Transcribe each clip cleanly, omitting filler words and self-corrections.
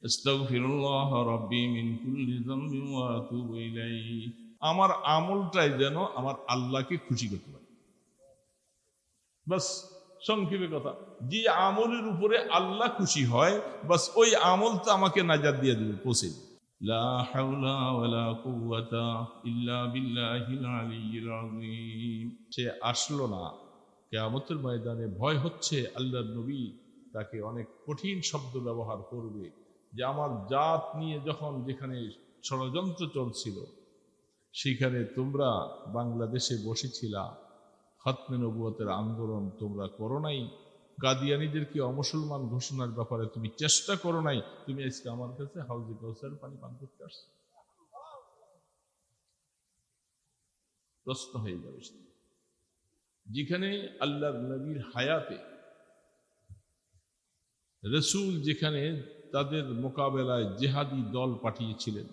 আস্তাগফিরুল্লাহ রাব্বি মিন কুল্লি যামবিন ওয়া আতুবু ইলাইহি। আমার আমলটাই যেন আমার আল্লাহকে খুশি করতে পারে। বাস, সংক্ষেপে কথা, যে আমলের উপরে আল্লাহ খুশি হয়, বাস ওই আমল তো আমাকে নাজাত দিয়ে দেবে, পৌঁছে দেবে। লা হাওলা ওয়ালা কুওয়াতা ইল্লা বিল্লাহিল আলিয়্যিল আযীম। সে আসলো না, কিয়ামতের ময়দানে ভয় হচ্ছে আল্লাহর নবী তাকে অনেক কঠিন শব্দ ব্যবহার করবে, যে আমার জাত নিয়ে যখন যেখানে ষড়যন্ত্র চলছিল সেখানে তোমরা বাংলাদেশে বসেছিলা, খতমে নবুয়তের আন্দোলন তোমরা করো নাই, কাদিয়ানীদেরকে অমুসলমান ঘোষণার ব্যাপারে তুমি চেষ্টা করো নাই, তুমি আজকে আমার কাছে হাউজে কাউসার পানি পান করতে আসছো। প্রশ্ন হয়ে যাবে যেখানে আল্লাহর নবীর হায়াতে রসুল যেখানে তাদের মোকাবেলায় জেহাদি দল পাঠিয়েছিলেন,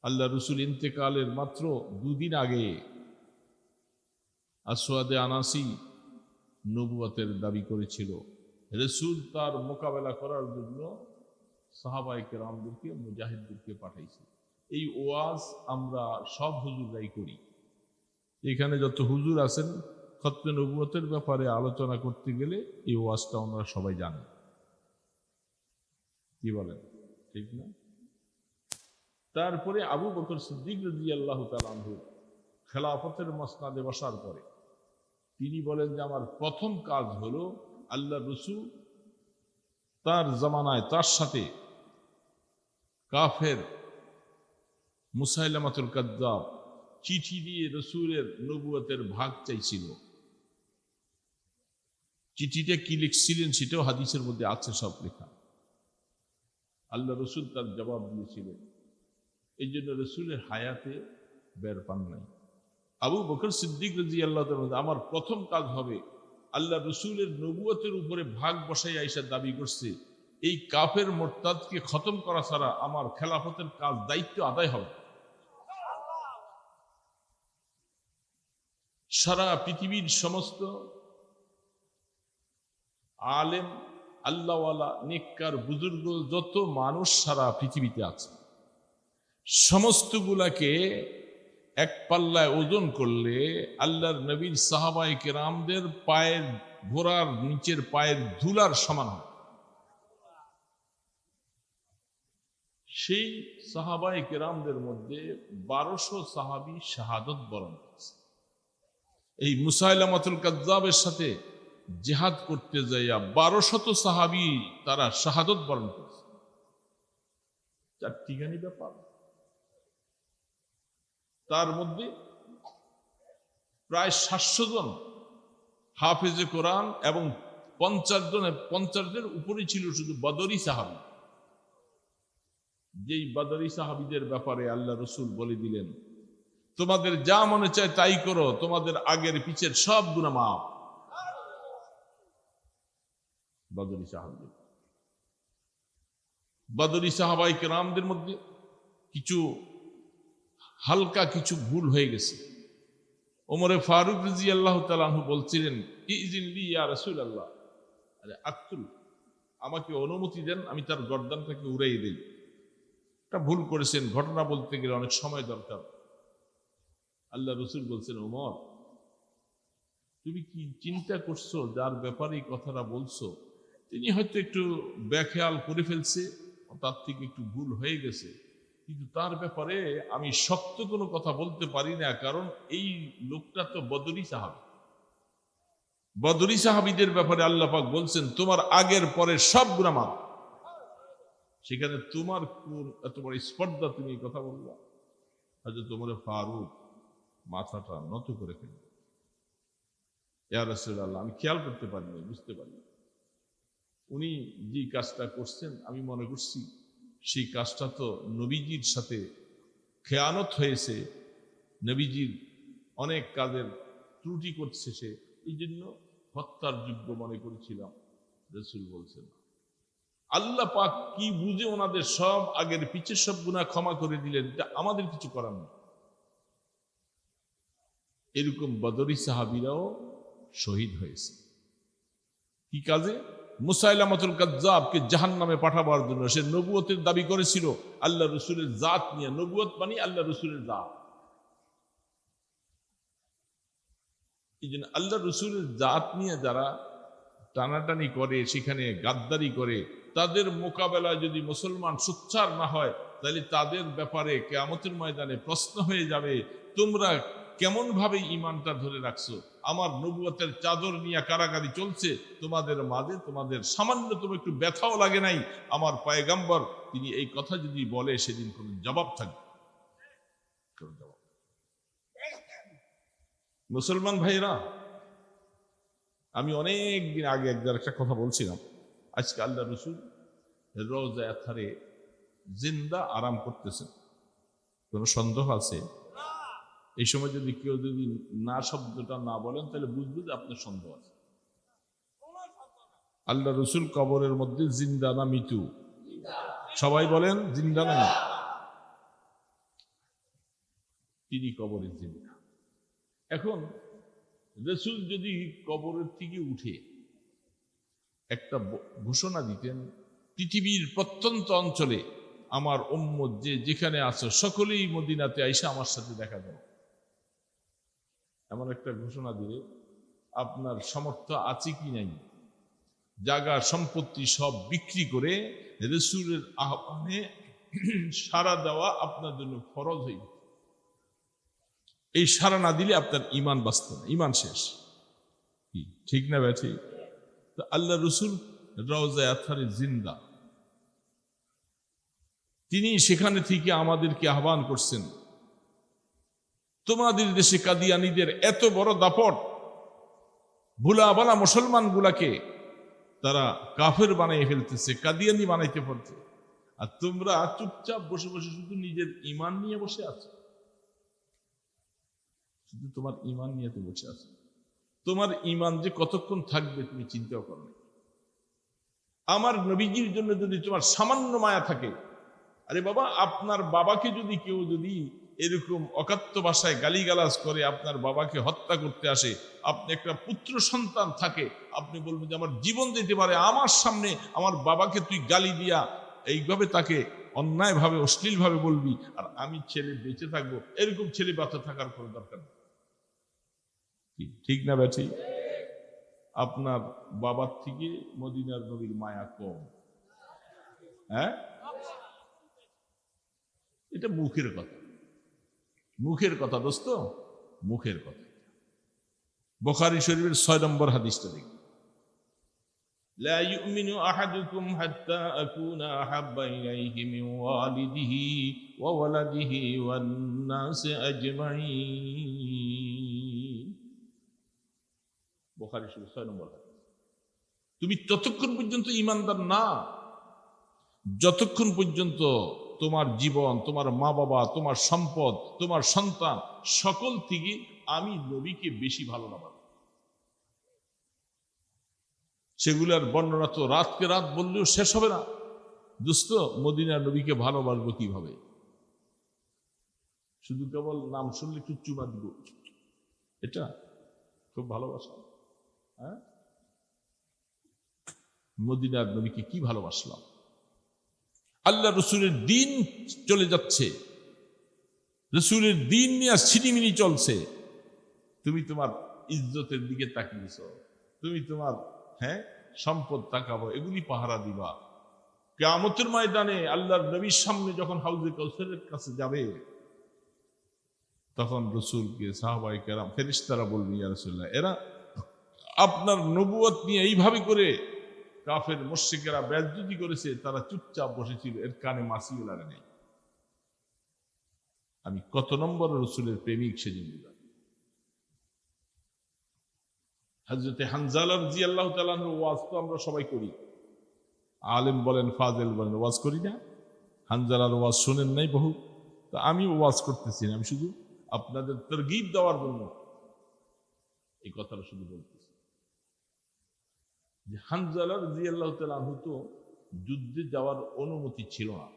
আল্লাহ রসুল ইন্তেকালের মাত্র দুদিন আগে আসওয়াদে আনাসি নবুয়তের দাবি করেছিল। রসুল তার মোকাবেলা করার জন্য সাহাবায়ে কেরামদেরকে, মুজাহিদদেরকে পাঠাইছে। এই ওয়াজ আমরা সব হুজুররাই করি। এখানে যত হুজুর আছেন খতমে নবুয়তের ব্যাপারে আলোচনা করতে গেলে এই ওয়াজটা আমরা সবাই জানি। কি বলেন, ঠিক না? তারপরে আবু বকর সিদ্দিক রাদিয়াল্লাহু তাআলা আনহু খেলাফতের মসনাদে বসার পরে তিনি বলেন যে আমার প্রথম কাজ হলো আল্লাহ রসুল তার জামানায় তার সাথে কাফের মুসাইলামাতুল কাযযাব চিঠি দিয়ে রসুলের নবুয়তের ভাগ চাইছিল। চিঠিটা কি লিখছিলেন সেটাও হাদিসের মধ্যে আছে সব লেখা। আল্লাহ রসুল তার জবাব দিয়েছিলেন, এই জন্য রসুলের হায়াতে বের পান নাই। আবু বকর সিদ্দিক রাদিয়াল্লাহু তাআলা আমার প্রথম কাজ হবে আল্লাহ রসুলের নবুয়তের উপরে ভাগ বসাই আইসা দাবি করছে, এই কাফের মোরতাদকে খতম করা ছাড়া আমার খেলাফতের কাজ দায়িত্ব আদায় হবে। সারা পৃথিবীর সমস্ত আলেম, আল্লাহওয়ালা, নেককার, বুজুর্গ যত মানুষ সারা পৃথিবীতে আছে সমস্তগুলাকে এক পাল্লায় ওজন করলে আল্লাহর নবীর সাহাবায়ে কেরামদের পায়ের ঘোড়ার নিচের পায়ের ধুলার সমান হয়। সেই সাহাবায়ে কেরামদের মধ্যে 1200 সাহাবী শাহাদত বরণ করেছে। এই মুসাইলামাতুল কাযযাবের সাথে জিহাদ করতে যাইয়া 1200 সাহাবী তারা শাহাদত বরণ করেছে। চারটিখানি ব্যাপার। তার মধ্যে প্রায় 700 জন হাফেজে কোরআন এবং 50 জনের উপরে ছিল শুধু বদরি সাহাবী। যেই বদরি সাহাবীদের ব্যাপারে আল্লাহ রসুল বলে দিলেন, তোমাদের যা মনে চায় তাই করো, তোমাদের আগের পিছের সব গুনাহ মাফ। বদরি সাহাবী, বদরি সাহাবায়ে কেরামদের মধ্যে কিছু হালকা কিছু ভুল হয়ে গেছে। ওমরে ফারুক রাদিয়াল্লাহু তাআলা আনহু বলছিলেন, ইযিন লি ইয়া রাসূলুল্লাহ, আরে আকতুল, আমাকে অনুমতি দেন আমি তার গর্দানটাকে উড়াইয়ে দেই। একটা ভুল করেছেন, ঘটনা বলতে গেলে অনেক সময় দরকার। আল্লাহ রসুল বলছেন, ওমর তুমি কি চিন্তা করছো যার ব্যাপারে এই কথাটা বলছো তিনি হয়তো একটু বেখেয়াল করে ফেলছে, তার থেকে একটু ভুল হয়ে গেছে, কিন্তু তার ব্যাপারে আমি শক্ত কোনো কথা বলতে পারি না, কারণ এই লোকটা তো বদরি সাহাবী। বদরি সাহাবীদের ব্যাপারে আল্লাহ পাক বলছেন তোমার আগের পরের সব গুনাহ মাফ। সেখানে তোমার কোন এত বড় স্পর্ধা, তুমি এই কথা বললা? হযরত ওমর ফারুক মাথাটা নত করে ফেলল, ইয়া রাসূলুল্লাহ আমি খেয়াল করতে পারিনি, বুঝতে পারিনি। উনি যে কাজটা করছেন আমি মনে করছি সেই কাজটা তো নবীজির সাথে খেয়ানত হয়েছে, নবীজির অনেক কাজের ত্রুটি করছে সে, এই জন্য হত্যার যোগ্য মনে করেছিলাম। রাসূল বলছেন আল্লাহ পাক কি বুঝে ওনাদের সব আগের পিছের সব গুনাহ ক্ষমা করে দিলেন, এটা আমাদের কিছু করার নেই। এরকম বদরি সাহাবীরাও শহীদ হয়েছে। কি কাজে? মুসাইলামাতুল কাজ্জাবকে জাহান্নামে পাঠাবার জন্য। সে নবুয়তের দাবি করেছিল আল্লাহ রসুলের জাত নিয়ে। নবুয়ত মানে আল্লাহ রসুলের জাত। এই জন্য আল্লাহ রসুলের জাত নিয়ে যারা টানাটানি করে, সেখানে গাদ্দারি করে, তাদের মোকাবেলায় যদি মুসলমান সোচ্চার না হয়, তাহলে তাদের ব্যাপারে কিয়ামতের ময়দানে প্রশ্ন হয়ে যাবে, তোমরা কেমন ভাবে ইমানটা ধরে রাখছো? আমার নবুয়তের চাদর নিয়ে কারাগারি চলছে তোমাদের মাঝে, তোমাদের সামান্যতম একটু ব্যথাও লাগে নাই। আমার পয়গম্বর তিনি এই কথা যদি বলে, সেদিন কোনো জবাব থাকবে? মুসলমান ভাইরা, আমি অনেক দিন আগে একটা কথা বলছিলাম। আজকে আল্লাহ রসুল রওজায়ে আতহারে জিন্দা আরাম করতেছেন। কোনো সন্দেহ আছে? এই সময় যদি কেউ যদি না শব্দটা না বলেন, তাহলে বুঝবে যে আপনার সন্দেহ আছে। আল্লাহ রসুল কবরের মধ্যে জিন্দা না মৃত্যু? সবাই বলেন জিন্দা না? তিনি কবরের জিন্দা। এখন রসুল যদি কবরের থেকে উঠে একটা ঘোষণা দিতেন, পৃথিবীর প্রত্যন্ত অঞ্চলে আমার উম্মত যে যেখানে আছো সকলেই মদিনাতে আইসা আমার সাথে দেখা দাও, এমন একটা ঘোষণা দিলে আপনার সামর্থ্য আছে কি নাই, জায়গা সম্পত্তি সব বিক্রি করে রসুলের আহ্বানে সাড়া দেওয়া আপনার জন্য ফরজ হইবে। এই সাড়া না দিলে আপনার ইমান বাঁচত না, ইমান শেষ। ঠিক না ব্যাঠি? তো আল্লাহ রসুল রওজায়ে আতহারে জিন্দা, তিনি সেখানে থেকে আমাদেরকে আহ্বান করছেন, তোমাদের দেশে কাদিয়ানীদের এত বড় দাপট, ভুলাবালা মুসলমান গুলাকে তারা কাফের বানাই ফেলতেছে, কাদিয়ানি বানাইতে পারছে, আর তোমরা চুপচাপ বসে বসে শুধু নিজের ইমান নিয়ে বসে আছো। শুধু তোমার ইমান নিয়ে তো বসে আছো। তোমার ইমান যে কতক্ষণ থাকবে তুমি চিন্তাও করো না। আমার নবীজির জন্য যদি তোমার সামান্য মায়া থাকে, আরে বাবা, আপনার বাবাকে যদি কেউ যদি এরকম অকাত্য ভাষায় গালিগালাজ করে আপনার বাবাকে হত্যা করতে আসে, আপনি একটা পুত্র সন্তান থাকে, আপনি বলবেন যে আমার জীবন দিতে পারে, আমার সামনে আমার বাবাকে তুই গালি দিয়া এইভাবে তাকে অন্যায়ভাবে অশ্লীলভাবে বলবি, আর আমি ছেলে বেঁচে থাকবো? এরকম ছেলে বাঁচা থাকার কোনো দরকার নেই। ঠিক না বেঠি? আপনার বাবার থেকে মদিনার নবীর মায়া কম? হ্যাঁ, এটা মুখের কথা, মুখের কথা দোস্ত, মুখের কথা। বুখারী শরীফের 6 নম্বর হাদিসটা দেখি, লা ইউমিনু আহাদুকুম হাত্তা আকুনা আহাব্বা ইলাইহি মিন ওয়ালিদিহি ওয়া ওয়ালাদিহি ওয়ান নাসি আজমাইন। বুখারী শরীফ 6 নম্বর হাদিস। তুমি ততক্ষণ পর্যন্ত ঈমানদার না যতক্ষণ পর্যন্ত তোমার জীবন, তোমার মা বাবা, তোমার সম্পদ, তোমার সন্তান সকল থেকে আমি নবীকে বেশি ভালো না পাবো। সেগুলার বর্ণনা তো রাতকে রাত বললেও শেষ হবে না। দোস্ত, মদিনার নবীকে ভালোবাসবো কিভাবে? শুধু কেবল নাম শুনলে একটু চুমা দিব, এটা খুব ভালোবাসা? হ্যাঁ, মদিনার নবীকে কি ভালোবাসলাম? আল্লাহ রসুলের দিন চলে যাচ্ছে, রসুলের দিন নিয়ে ছিনিমিনি চলছে, তুমি তোমার ইজ্জতের দিকে তাকিয়েছ, তুমি তোমার সম্পদ তাকাবো, এগুলি পাহারা দিবা। কিয়ামতের ময়দানে আল্লাহর নবীর সামনে যখন হাউজে কাউসারের কাছে যাবে, তখন রসুলকে সাহাবায়ে কেরাম ফেরেশতারা বলবে, ইয়া রাসূলুল্লাহ, এরা আপনার নবুয়ত নিয়ে এইভাবে করে কাফের মুশরিকেরা বেইজ্জতি করেছে, তারা চুপচাপ বসেছিল, এর কানে মাছিও লাগে নাই। আমি কত নম্বর রসুলের প্রেমিক সেদিন দিলাম। হযরতে হানজালা রাদিয়াল্লাহু তাআলা আনহু ওয়াজ তো আমরা সবাই করি, আলেম বলেন ফাজেল বলেন, ওয়াজ করি না? হানজালার ওয়াজ শুনেন নাই বহু? তো আমি ওয়াজ করতেছি না, আমি শুধু আপনাদের তারগীব দেওয়ার জন্য এই কথাটা শুধু বলতেছি যে হানজালা রাদিয়াল্লাহু তাআলা আনহু তো যুদ্ধে যাওয়ার অনুমতি ছিল না,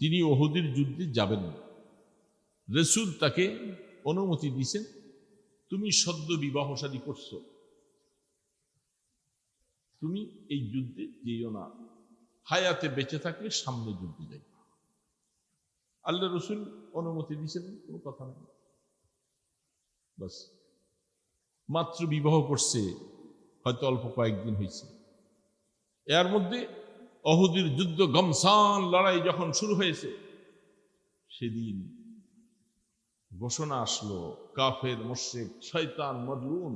তিনি উহুদের যুদ্ধে যাবেন না। রাসূল তাকে অনুমতি দিয়েছেন, তুমি সদ্য বিবাহ শাদী করছো, তুমি এই যুদ্ধে যেও না, হায়াতে বেঁচে থাকলে সামনে যুদ্ধে যাই। আল্লাহ রসুল অনুমতি দিয়েছেন, কোনো কথা নেই। বাস, মাত্র বিবাহ করছে, হয়তো অল্প কয়েকদিন হয়েছে, এর মধ্যে অহুদের যুদ্ধ গমসান লড়াই যখন শুরু হয়েছে, সেদিন ঘোষণা আসলো, কাফের মুশরিক শয়তান মজলুম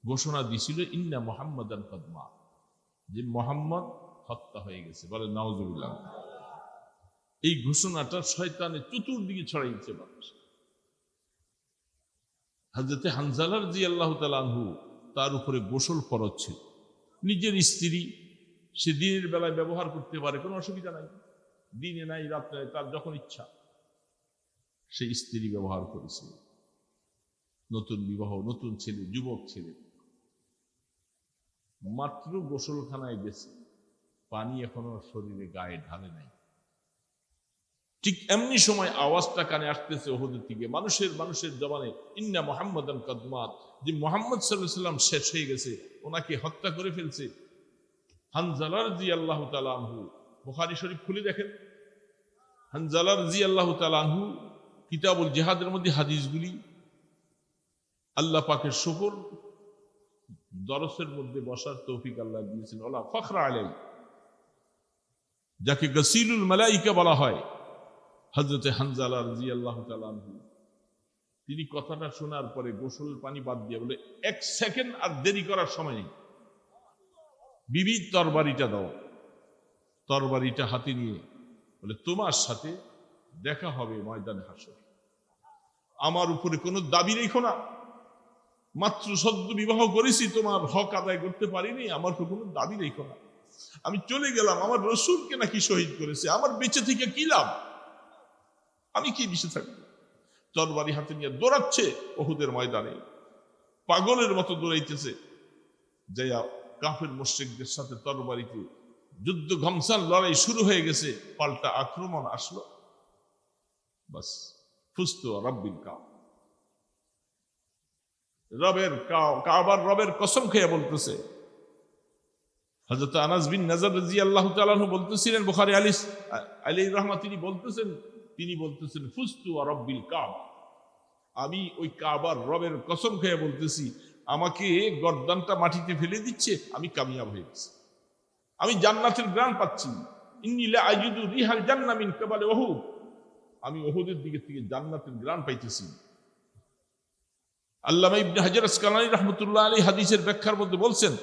ঘোষণা দিছিল, ইন্না মুহাম্মাদান কাদ মাত, যে মুহাম্মদ হত্যা হয়ে গেছে। বলে নাউজুবিল্লাহ। এই ঘোষণাটা শয়তানের চতুর্দিকে ছড়াইছে মানুষ। হযরতে হানজালা রাদিয়াল্লাহু তাআলা আনহু, তার উপরে গোসল ফরজ ছিল। নিজের স্ত্রী, সে দিনের বেলায় ব্যবহার করতে পারে, কোনো অসুবিধা নাই, দিনে নাই রাত্রে, তার যখন ইচ্ছা সে স্ত্রী ব্যবহার করেছে। নতুন বিবাহ, নতুন ছেলে, যুবক ছেলে, মাত্র গোসলখানায় গেছে, পানি এখনো শরীরে গায়ে ঢালে নাই। ঠিক এমনি সময় আওয়াজটা কানে আসতেছে ওহুদের থেকে, মানুষের জবানে, ইন্না মুহাম্মাদান কাদ মাত, যে মুহাম্মদ সাল্লাল্লাহু আলাইহি ওয়াসাল্লাম শেষ হয়ে গেছে, ওনাকে হত্যা করে ফেলছে। হানজালা রাদিয়াল্লাহু তাআলা আনহু, বুখারী শরীফ খুলে দেখেন, হানজালা রাদিয়াল্লাহু তাআলা আনহু কিতাবুল জিহাদের মধ্যে হাদিসগুলি, আল্লাহ পাকের শুকর, দরসের মধ্যে বসার তৌফিক আল্লাহ দিয়েছেন। ওলা ফখরা আলাই, যাকে গসিলুল মালাইকা বলা হয়, হযরতে হানজালা রাদিয়াল্লাহু তাআলা আনহু, তিনি কথাটা শোনার পরে গোসল পানি বাদ দিয়ে বলে, এক সেকেন্ড আর দেরি করার সময় নেই, বিবি তরবারিটা দাও। তরবারিটা হাতে নিয়ে বলে, তোমার সাথে দেখা হবে ময়দানে হাসরে, আমার উপরে কোনো দাবি রেখো না, মাত্র সদ্য বিবাহ করেছি, তোমার হক আদায় করতে পারিনি, আমার তো কোনো দাবি রেখো না, আমি চলে গেলাম, আমার রসুলকে নাকি শহীদ করেছে, আমার বেঁচে থেকে কি লাভ, আমি কি বেঁচে থাকবো। তরবারি হাতে নিয়ে দৌড়াচ্ছে ওহুদের ময়দানে, পাগলের মতো দৌড়াইতেছে, যাইয়া কাফের মুশরিকদের সাথে তরবারিতে যুদ্ধ ঘমসান লড়াই শুরু হয়ে গেছে, পাল্টা আক্রমণ আসলো। বাস, ফুস্তু রাব্বিল কাবা, কাবার রবের কসম খেয়ে বলতেছে। হযরত আনাস বিন নাজার রাদিয়াল্লাহু তাআলা আনহু বলতেছিলেন, বুখারী আলাইহি রাহমাত, তিনি বলতেছেন ফুস্তু রাব্বিল কাবা, আমি ওই কাবার রবের কসম খেয়ে বলতেছি, আমাকে গর্দানটা মাটিতে ফেলে দিচ্ছে, আমি কামিয়াব হয়ে গেছি, আমি জান্নাতের ঘ্রাণ পাচ্ছি। ইন্নী লা আজিদু রিহাল জান্নাহ মিন কিবালি উহুদ, আমি উহুদের দিকে থেকে জান্নাতের ঘ্রাণ পাইতেছি। আল্লামা ইবনে হাজার আসকালানী রাহমাতুল্লাহ আলাইহি হাদিসের ব্যাখ্যার মধ্যে বলছেন,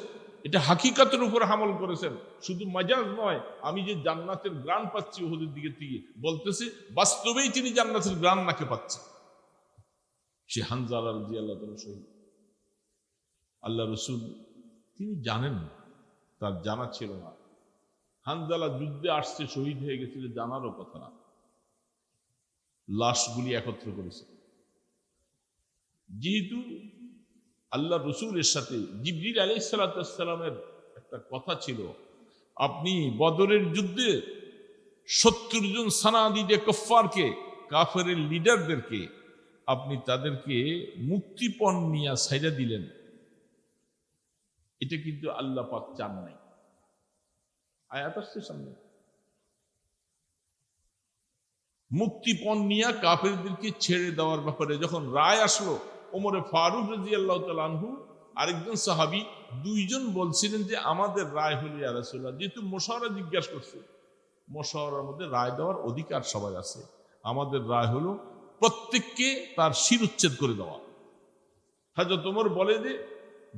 এটা হাকিকাতের উপর আমল করেছেন, শুধু মাজাজ নয়। আমি যে জান্নাতের ঘ্রাণ পাচ্ছি উহুদের দিকে থেকে, বলতেছে বাস্তবেই তিনি জান্নাতের ঘ্রাণ নাকে পাচ্ছেন। সে হানজালা রাদিয়াল্লাহু তাআলা শহীদ। আল্লাহ রসুল তিনি জানেন, তার জানা ছিল না। হানজালা যুদ্ধে আসছে, শহীদ হয়ে গেছিল, জানারও কথা না। লাশগুলি একত্র করেছে, যেহেতু আল্লাহ রসুলের সাথে জিবরিল আলাইহিস সালামের একটা কথা ছিল, আপনি বদরের যুদ্ধে 70 জন সানাদিদে কুফফারকে, কাফের লিডারদেরকে আপনি তাদেরকে মুক্তিপণ নিয়ে ছাইড়া দিলেন, এটা কিন্তু আল্লাহ পাক চান নাই। আয়াত আসছে সামনে, মুক্তিপণ নিয়ে কাফেরদেরকে ছেড়ে দেওয়ার ব্যাপারে যখন রায় আসলো, ওমরে ফারুক রাদিয়াল্লাহু তাআলা আনহু, আরেকজন সাহাবী, দুইজন বলছিলেন যে আমাদের রায় হলো ইয়া রাসূলুল্লাহ, যেহেতু মুশাওয়ারা জিজ্ঞাসা করছে, মুশাওয়ারার মধ্যে রায় দেওয়ার অধিকার সবার আছে, আমাদের রায় হলো প্রত্যেককে তার শিরোচ্ছেদ করে দেওয়া। হযরত ওমর বলে যে,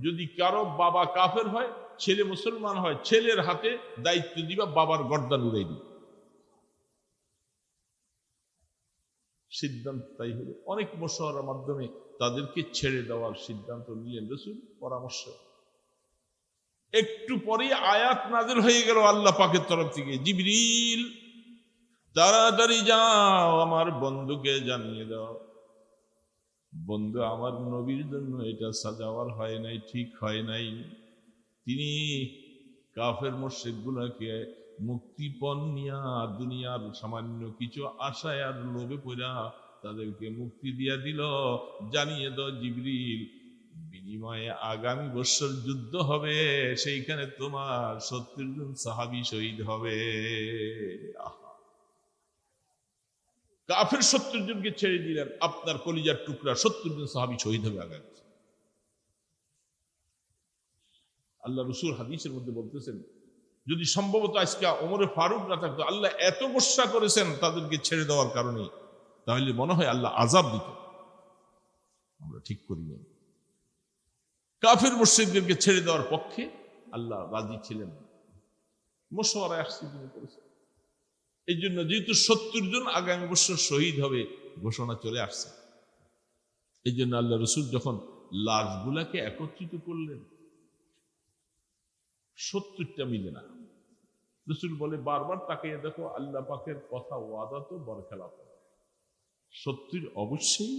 যদি কারো বাবা কাফের হয়, ছেলে মুসলমান হয়, ছেলের হাতে দায়িত্ব দিবা, বাবার গর্দান উড়াই দিবা। সিদ্ধান্ত তাই হলো, অনেক মুশাওয়ারার মাধ্যমে তাদেরকে ছেড়ে দেওয়ার সিদ্ধান্ত নিলেন রাসূল পরামর্শ। একটু পরে আয়াত নাযিল হয়ে গেল আল্লাহ পাকের তরফ থেকে, জিবরিল তাড়াতাড়ি যাও, আমার বন্ধুকে জানিয়ে দাও, বন্ধু আমার নবীর জন্য এটা সাজাওয়ার হয় নাই, ঠিক হয় নাই, তিনি কাফের মুশরিকগুলোকে মুক্তিপণ নিয়া দুনিয়ার সামান্য কিছু আশায় আর লোভে পড়া তাদেরকে মুক্তি দিয়া দিল, জানিয়ে দাও জিবরিল বিনিময়ে আগামী বছর যুদ্ধ হবে, সেইখানে তোমার 70 জন সাহাবী শহীদ হবে। কাফের 70 জনকে ছেড়ে দিলেন, আপনার কলিজার টুকরা 70 জন সাহাবী শহীদ হবে আগামী। আল্লাহ রসুল হাদিসের মধ্যে বলতেছেন, যদি সম্ভবত আজকে ওমরে ফারুক না থাকতো, আল্লাহ এত গোসা করেছেন তাদেরকে ছেড়ে দেওয়ার কারণে, তাহলে মনে হয় আল্লাহ আযাব দিত। আমরা ঠিক করি না। কাফের মুশরিকদেরকে ছেড়ে দেওয়ার পক্ষে আল্লাহ রাজি ছিলেন, মশওয়ারা একসঙ্গে করেছেন। এই জন্য যেহেতু 70 জন আগামী বছর শহীদ হবে ঘোষণা চলে আসছে, এই জন্য আল্লাহ রসুল যখন লাশগুলাকে একত্রিত করলেন, 70টা মিলে না। রসুল বলে, বারবার তাকে দেখো, আল্লাহ পাকের কথা ওয়াদা তো বরখেলাফ, 70 অবশ্যই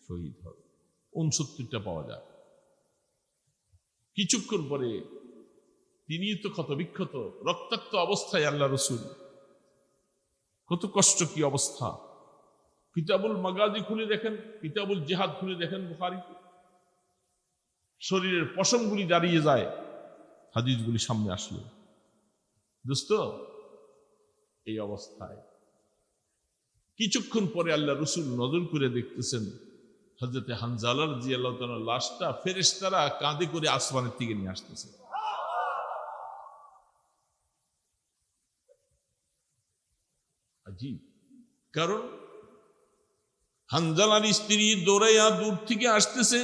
শহীদ হবে, 69টা পাওয়া যায়। কিছুক্ষণ পরে তিনি তো ক্ষত বিক্ষত রক্তাক্ত অবস্থায় আল্লাহ রসুল, কত কষ্ট, কি অবস্থা। কিতাবুল মাগাজি খুলে দেখেন, কিতাবুল জিহাদ খুলে দেখেন বুখারীতে, শরীরের পশমগুলি দাঁড়িয়ে যায় হাদিসগুলি সামনে আসলো। দোস্ত, এই অবস্থায় কিছুক্ষণ পরে আল্লাহ রসুল নজর করে দেখতেছেন হযরতে হানজালা রাদিয়াল্লাহু তাআলার লাশটা ফেরেশতারা কাঁধে করে আসমানের দিকে নিয়ে আসতেছে। আজীব, কারণ হানজালার স্ত্রী দৌড়াইয়া দূর থেকে আসতেছে,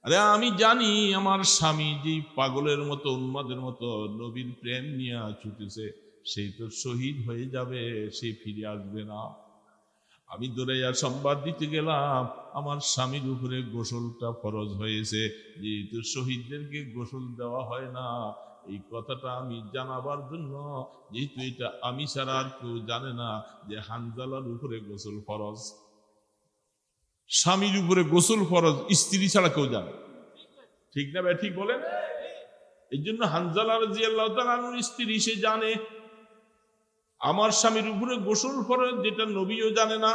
আরে আমি জানি আমার স্বামী যে পাগলের মতো উন্মাদের মতো নবীর প্রেম নিয়ে ছুটেছে, সেই তো শহীদ হয়ে যাবে, সে ফিরে আসবে না। আমি দৌড়াইয়া সংবাদ দিতে গেলাম আমার স্বামীর উপরে গোসলটা ফরজ হয়েছে, যেহেতু শহীদদেরকে গোসল দেওয়া হয় না, এই কথাটা আমি জানাবার জন্য, যেহেতু এটা আমি ছাড়া আর কেউ জানে না যে হানজালার উপরে গোসল ফরজ। স্বামীর উপরে গোসল ফরজ স্ত্রী ছাড়া কেউ জানে, ঠিক না ভাই? ঠিক বলেন। এই জন্য হানজালা রাদিয়াল্লাহু তাআলার স্ত্রী সে জানে আমার স্বামীর উপরে গোসল ফরজ, যেটা নবীও জানে না।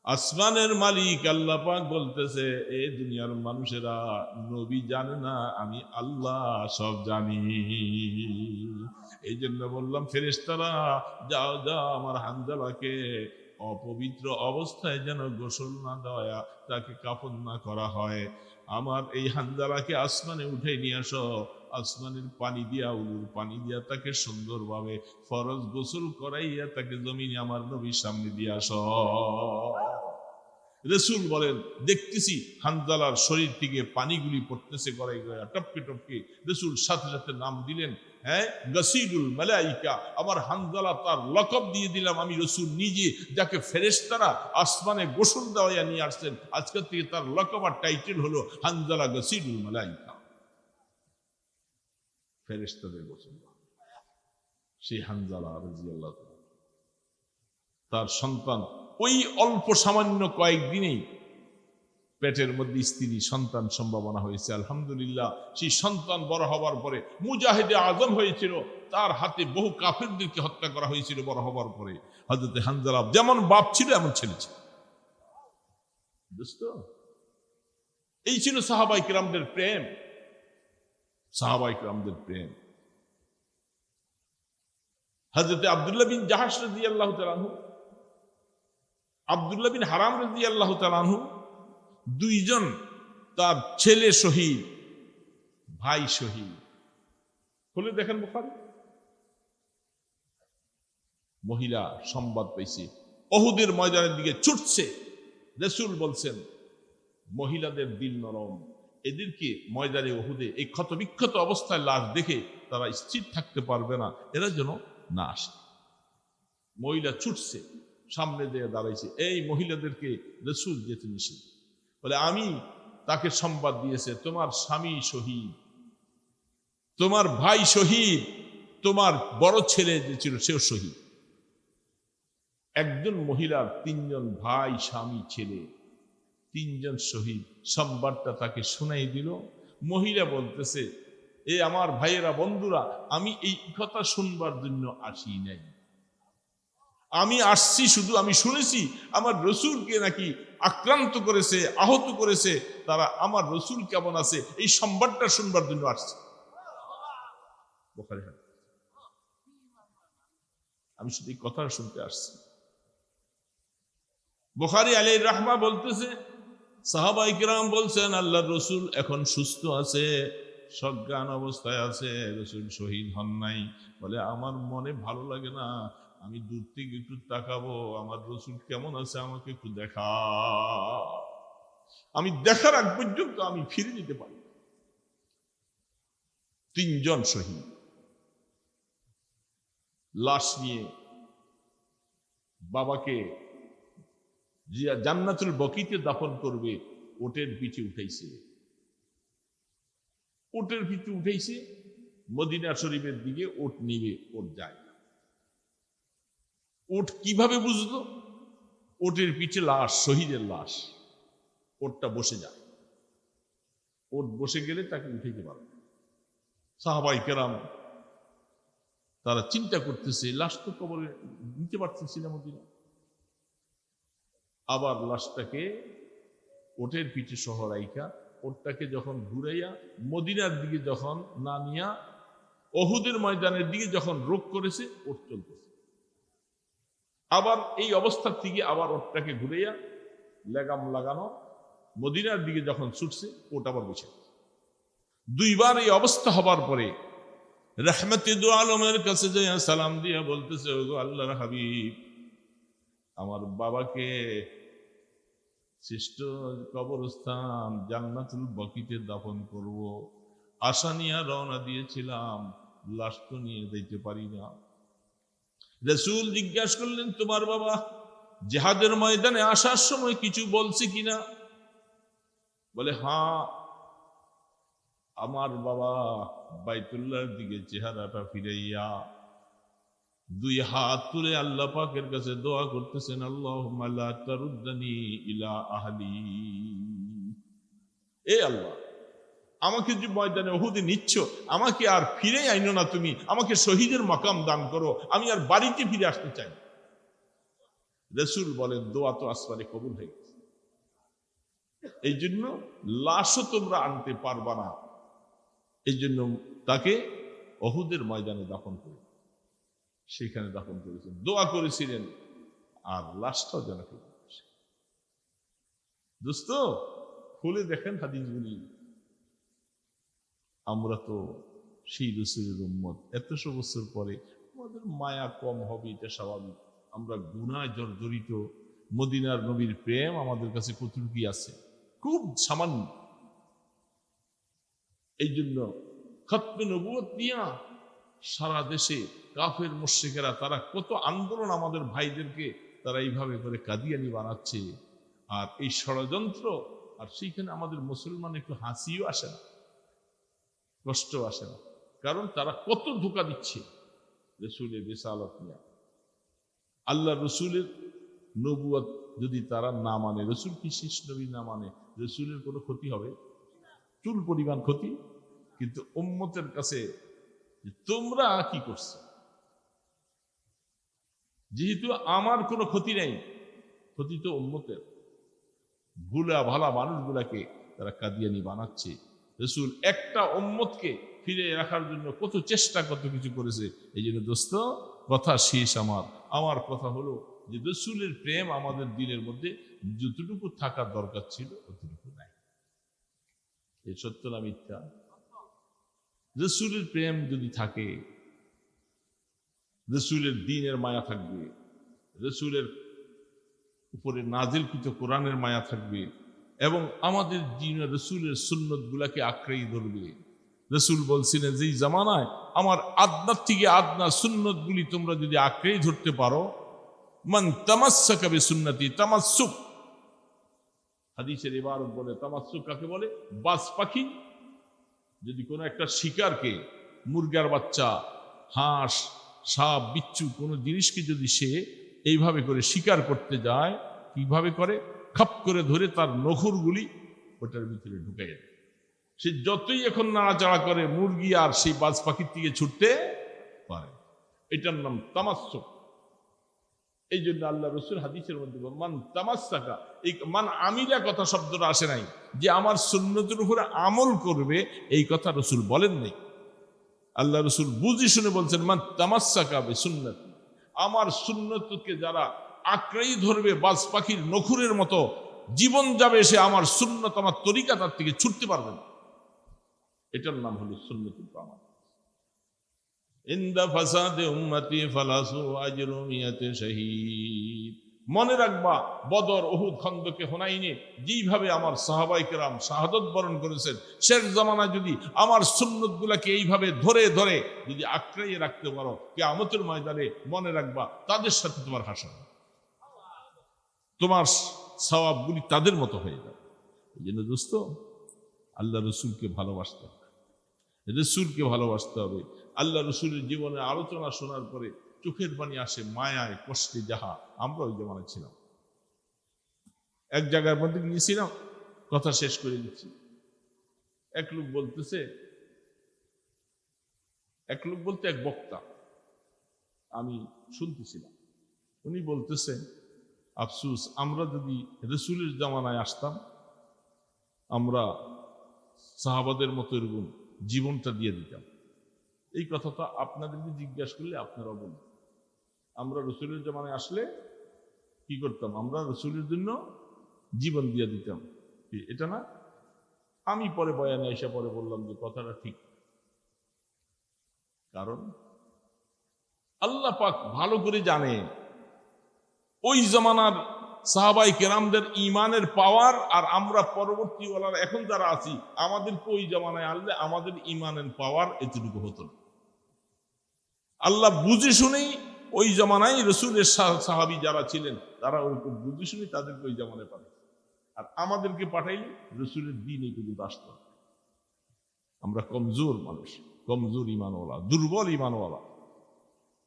আসমানের মালিক আল্লাহ পাক বলতেছে, এ দুনিয়ার মানুষেরা, নবী জানে না, আমি আল্লাহ সব জানি। এই জন্য বললাম ফেরেশতারা, যাও যাও আমার হানজালাকে অপবিত্র অবস্থায় যেন গোসল না দেওয়া, তাকে কাফন না করা হয়। আমার এই হানজালাকে আসমানে উঠে নিয়ে আসো, আসমানের পানি দিয়া, উলুর পানি দিয়া তাকে সুন্দরভাবে ফরজ গোসল করাইয়া তাকে জমিনে আমার নবীর সামনে দিয়ে আসো। রাসূল বলেন, দেখতেছি হানজালার শরীর থেকে পানিগুলি পড়তেছে গড়াই গড়াই, টপকে টপকে। রাসূল সাথে সাথে নাম দিলেন, হ্যাঁ, গাসীলুল মালাইকা। আমার হানজালা তার লকব দিয়ে দিলাম আমি রাসূল নিজে, যাকে ফেরেশতারা আসমানে গোসল দেওয়া নিয়ে আসছেন, আজকে থেকে তার লকব আর টাইটেল হলো হানজালা গাসীলুল মালাইকা, ফেরেশতাদের গোসল। সেই হানজালা রাদিয়াল্লাহু তাআলা, তার সন্তান ওই অল্প সামান্য কয়েকদিনেই পেটের মধ্যে স্ত্রী সন্তান সম্ভাবনা হয়েছে। আলহামদুলিল্লাহ, সেই সন্তান বড় হবার পরে মুজাহিদে আজম হয়েছিল, তার হাতে বহু কাফেরদেরকে হত্যা করা হয়েছিল। বড় হবার পরে হযরত হানজালা যেমন বাপ ছিল এমন ছেলে ছিল। দোস্ত, এই ছিল সাহাবায়ে কিরামদের প্রেম, সাহাবায়ে কিরামদের প্রেম। হযরত আব্দুল্লাহ বিন জাহাশ রাদিয়াল্লাহু তাআলা আনহু, আব্দুল্লাহ বিন হারাম রাদিয়াল্লাহু তাআলা আনহু, দুইজন, তার ছেলে শহীদ, ভাই শহীদ। খুলে দেখেন বুখারী। মহিলা সংবাদ পাইছে, উহুদের ময়দানের দিকে ছুটছে। রাসূল বলছেন, মহিলাদের দিল নরম, এদেরকে ময়দানে উহুদে এই ক্ষতবিক্ষত অবস্থায় লাশ দেখে তারা স্থির থাকতে পারবে না, এরা যেন না আসে। মহিলা ছুটছে, সামনে দিয়ে দাঁড়াইছে। এই মহিলাদেরকে রাসূল যেতে নিষেধ বলে, আমি তাকে সংবাদ দিয়েছে, তোমার স্বামী শহীদ, তোমার ভাই শহীদ, তোমার বড় ছেলে যে ছিল সেও শহীদ। একজন মহিলার 3 জন ভাই, স্বামী, ছেলে, 3 জন শহীদ। সংবাদটা তাকে শোনাই দিল। মহিলা বলতেছে, এ আমার ভাইয়েরা, বন্ধুরা, আমি এই কথা শুনবার জন্য আসি নাই, আমি আসছি শুধু, আমি শুনেছি আমার রসুলকে নাকি আক্রান্ত করেছে, আহত করেছে, তারা আমার রসুল কেমন আছে এই সংবাদটা শুনবার জন্য আসছে। বুখারী হাদিস। আমি শুধু এই কথা শুনতে আসছি। বুখারী আলাইহির রাহমা বলতেছে, সাহাবা ইকরাম বলছেন আল্লাহর রসুল এখন সুস্থ আছে, সজ্ঞান অবস্থায় আছে, রসুল শহীদ হন নাই। বলে আমার মনে ভালো লাগে না, আমি দূর থেকে একটু তাকাবো, আমার রসুল কেমন আছে আমাকে একটু দেখা। আমি দেখার আগ পর্যন্ত আমি ফিরে নিতে পারি। 3 জন শহীদ লাশ নিয়ে বাবাকে জান্নাতুল বকিতে দাফন করবে, ওটের পিঠে উঠাইছে। ওটের পিঠে উঠাইছে, মদিনা শরীফের দিকে ওট নিবে, ওট যায়। ওট কিভাবে বুঝলো? ওটের পিঠে লাশ, শহীদের লাশ, ওটটা বসে যায়। ওট বসে গেলে তাকে উঠাইতে পারবে। সাহাবায়ে কেরাম তারা চিন্তা করতেছে, লাশ তো কবরে নিতে পারতেছি না মদিনা। আবার লাশটাকে ওটের পিঠে সহ রাইখা, ওটটাকে যখন ঘুরাইয়া মদিনার দিকে যখন না নিয়া উহুদের ময়দানের দিকে যখন রোগ করেছে, ওট চলতেছে। আবার এই অবস্থার থেকে আবার ওটটাকে ঘুরাইয়া লেগাম লাগানো মদিনার দিকে যখন ছুটছে, ওট আবার বসে। 2 বার এই অবস্থা হবার পরে রাহমাতে দু আলমের কাছে যাইয়া সালাম দিয়া বলতেছে, ওগো আল্লাহর হাবিব, আমার বাবাকে শ্রেষ্ঠ কবরস্থান জান্নাতুল বকিতে দাফন করব, আশা নিয়ে রওনা দিয়েছিলাম, লাশ তো নিয়ে যাইতে পারি না। রাসূল জিজ্ঞাসা করলেন, তোমার বাবা জিহাদের ময়দানে আসার সময় কিছু বলছে কিনা? বলে, হ্যাঁ, আমার বাবা বাইতুল্লাহর দিকে চেহারাটা ফিরাইয়া 2 হাত তুলে আল্লাহ পাকের কাছে দোয়া করতেছেন, আল্লাহুম্মা লা তারুদ্দানি ইলা আহলি। এ আল্লাহ, আমাকে যে ময়দানে উহুদে নিচ্ছ, আমাকে আর ফিরে আইনো না, তুমি আমাকে শহীদের মাকাম দান করো, আমি আর বাড়িতে ফিরে আসতে চাই। রাসূল বলেন, দোয়া তো আসমানে কবুল হয়ে গেছে, এই জন্য লাশও তোমরা আনতে পারবা না, এই জন্য তাকে উহুদের ময়দানে দাফন করে, সেখানে দাফন করেছেন, দোয়া করেছিলেন, আর লাশটাও যেন কেউ। দোস্ত, খুলে দেখেন হাদিসগুলি। আমরা তো সেই রাসূলের উম্মত, এতশো বছর পরে আমাদের মায়া কম হবে, এটা স্বাভাবিক। আমরা গুনায় জর্জরিত, মদিনার নবীর প্রেম আমাদের কাছে কতটুকু আছে? খুব সামান্য। এই জন্য খতমে নবুয়ত নিয়া সারা দেশে কাফের মুশরিকেরা তারা কত আন্দোলন, আমাদের ভাইদেরকে তারা এইভাবে করে কাদিয়ানি বানাচ্ছে, আর এই ষড়যন্ত্র, আর সেইখানে আমাদের মুসলমান একটু হাসিও আসে না, কষ্ট আসে না, কারণ তারা কত ধোঁকা দিচ্ছে রাসূলের রিসালাত নিয়ে। আল্লাহ রসুলের নবুয়ত যদি তারা না মানে, রসুল কি শেষ নবী না মানে, রসুলের কোনো ক্ষতি হবে? চুল পরিমাণ ক্ষতি। কিন্তু উম্মতের কাছে তোমরা কি করছো? যেহেতু আমার কোনো ক্ষতি নেই, ক্ষতি তো উম্মতের। ভুলা ভালা মানুষগুলাকে তারা কাদিয়ানি বানাচ্ছে। রসুল একটা উম্মতকে ফিরে রাখার জন্য কত চেষ্টা, কত কিছু করেছে। এই জন্য দোস্ত, কথা শেষ আমার কথা হলো যে রসুলের প্রেম আমাদের দিলের মধ্যে যতটুকু থাকার দরকার ছিল ততটুকু নাই। এই সত্য না মিথ্যা? রসুলের প্রেম যদি থাকে, রসুলের দ্বীনের মায়া থাকবে, রসুলের উপরে নাজিলকৃত কোরআনের মায়া থাকবে, এবং আমাদের দ্বীন রসুলের সুন্নত গুলাকে আঁকড়েই ধরবে। রসুল বলছিলেন, যেই জামানায় আমার আদনার থেকে আদনা সুন্নত গুলি তোমরা যদি আঁকড়েই ধরতে পারো, মান তামাসসাকা বিসুন্নতি তামাসসুক। হাদিসের ইবারত বলে, তামাসসুক কাকে বলে? বাজ পাখি যদি কোনো একটা শিকারকে, মুরগার বাচ্চা, হাঁস, সাপ, বিচ্ছু কোনো জিনিসকে যদি সে এইভাবে করে শিকার করতে যায়, কিভাবে করে? খাপ করে ধরে তার নখরগুলি ওটার ভিতরে ঢুকাই দেয়। সে যতই এখন নাড়াচাড়া করে, মুরগি আর সেই বাজ পাখির দিকে ছুটতে পারে। এটার নাম তামাসসুক। এই জন্য আল্লাহ রসুল হাদিসের মধ্যে মান তামাসসাকা, এই মান আমিলা কথা শব্দটা আসে নাই, যে আমার সুন্নতের উপরে আমল করবে, এই কথা রসুল বলেন নাই। আল্লাহ রসুল বুঝি শুনে বলছেন মান তামাসসাকা বিসুন্নতি, আমার সুন্নতকে যারা আঁকড়েই ধরবে, বাজ পাখির নখুরের মতো জীবন যাবে, সে আমার সুন্নত, আমার তরিকা তার থেকে ছুটতে পারবে না। এটার নাম হলো সুন্নতুল কামাল। ইনদা ফাসাদে উম্মতি ফালাসু আজরু মিয়াতে শহীদ। মনে রাখবা, বদর, উহুদ, খন্দকে, হুনাইনে যেইভাবে আমার সাহাবায়ে কেরাম শাহাদত বরণ করেছেন, শেষ জামানায় যদি আমার সুন্নত গুলাকে এইভাবে ধরে ধরে যদি আঁকড়িয়ে রাখতে পারো, কিয়ামতের ময়দানে মনে রাখবা তাদের সাথে তোমার হাসর, তোমার সওয়াবগুলি তাদের মতো হয়ে যাবে। এই জন্য দোস্ত, আল্লাহ রসুলকে ভালোবাসতে হবে, রসুলকে ভালোবাসতে হবে। আল্লাহ রসুলের জীবনের আলোচনা শোনার পরে চোখের পানি আসে, মায়ায় কষ্টে যাহা। আমরা ওই জমানায় ছিলাম, এক জায়গার মধ্যে গিয়েছিলাম, কথা শেষ করে দিচ্ছি। এক লোক বলতে এক বক্তা, আমি শুনতেছিলাম, উনি বলতেছে, আফসুস, আমরা যদি রসুলের জামানায় আসতাম, আমরা সাহাবাদের মতো এরকম জীবনটা দিয়ে দিতাম। এই কথাটা আপনাদেরকে জিজ্ঞাসা করলে আপনারা বলবেন, আমরা রসুলের জামানায় আসলে কি করতাম? আমরা রসুলের জন্য জীবন দিয়ে দিতাম। এটা না? আমি পরে বয়ানে এসে পরে বললাম যে কথাটা ঠিক, কারণ আল্লাহ পাক ভালো করে জানে ওই জামানার সাহাবায়ে কেরামদের ইমানের পাওয়ার, আর আমরা পরবর্তী ওয়ালার এখন যারা আছি, আমাদেরকে ওই জামানায় আনলে আমাদের ইমানের পাওয়ার এতটুকু হতো না। আল্লাহ বুঝে শুনেই ওই জামানায় রসুলের সাহাবী যারা ছিলেন, তারা ওই বুঝে শুনে তাদেরকে ওই জামানায় পাঠায়, আর আমাদেরকে পাঠাইলে রসুলের দিন এই পর্যন্ত আসত। আমরা কমজোর মানুষ, কমজোর ইমানওয়ালা, দুর্বল ইমানওয়ালা,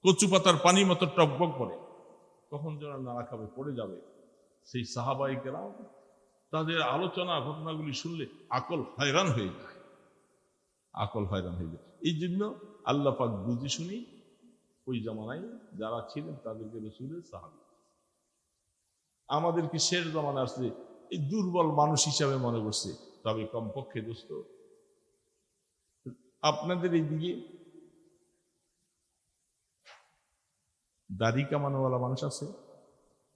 কচু পাতার পানির মতো টকবক করে, কখন যেন নাড়া খাবে, পড়ে যাবে। সেই সাহাবায়ে কেরাম তাদের আলোচনা ঘটনাগুলি শুনলে আকল হয়রান হয়ে যায়, আকল হয়রান হয়ে যায়। এই জন্য আল্লাহ পাক বুঝে শুনি ওই জামানায় যারা ছিলেন তাদেরকে রসুলের সাহাবী। আমাদেরকে শেষ জামানা আসছে এই দুর্বল মানুষ হিসাবে মনে করছে। তবে কমপক্ষে দোস্ত, আপনাদের এইদিকে দাড়ি কামানোওয়ালা মানুষ আছে?